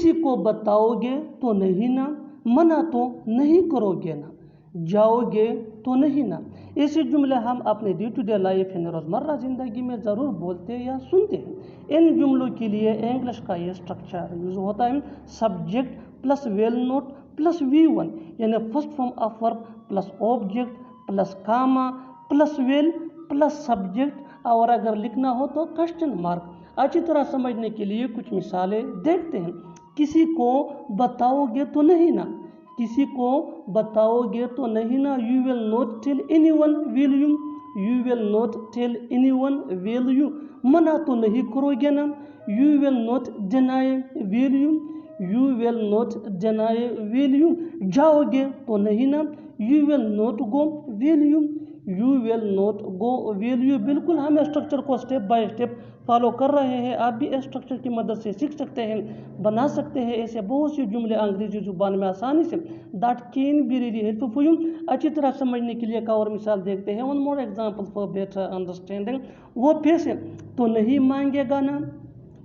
किसी को बताओगे तो नहीं ना, मना तो नहीं करोगे ना, जाओगे तो नहीं ना। ऐसे जुमले हम अपने डे टू डे लाइफ यानी रोज़मर्रा ज़िंदगी में ज़रूर बोलते या सुनते हैं। इन जुमलों के लिए इंग्लिश का ये स्ट्रक्चर यूज़ होता है, subject plus will not plus V1, यानी first form of verb plus object plus comma plus will plus subject, और अगर लिखना हो तो क्वेश्चन मार्क। अच्छी तरह समझने के लिए कुछ मिसालें देखते हैं। किसी को बताओगे तो नहीं ना, किसी को बताओगे तो नहीं ना, you will not tell anyone will you, you will not tell anyone will you. मना तो नहीं करोगे ना, you will not deny will you, you will not deny will you. जाओगे तो नहीं ना, you will not go will you, you will not go will you. बिल्कुल हम स्ट्रक्चर को स्टेप बाय स्टेप फॉलो कर रहे हैं। आप भी स्ट्रक्चर की मदद से सीख सकते हैं, बना सकते हैं ऐसे बहुत से जुमले अंग्रेजी जुबान में आसानी से। That can be really helpful for you. अच्छी तरह समझने के लिए एक और मिसाल देखते हैं। One more example for better understanding. वो पैसे तो नहीं मांगेगा ना,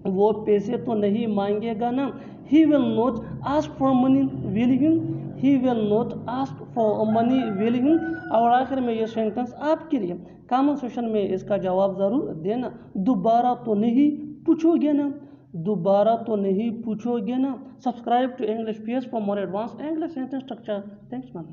वो पैसे तो नहीं मांगेगा ना, he will not ask for money will he, he will not ask for money will he. और आखिर में ये सेंटेंस आपके लिए, कमेंट सेक्शन में इसका जवाब ज़रूर देना। दोबारा तो नहीं पूछोगे ना, दोबारा तो नहीं पूछोगे ना। Subscribe to English PS for more advance English sentence structure. Thanks ma'am.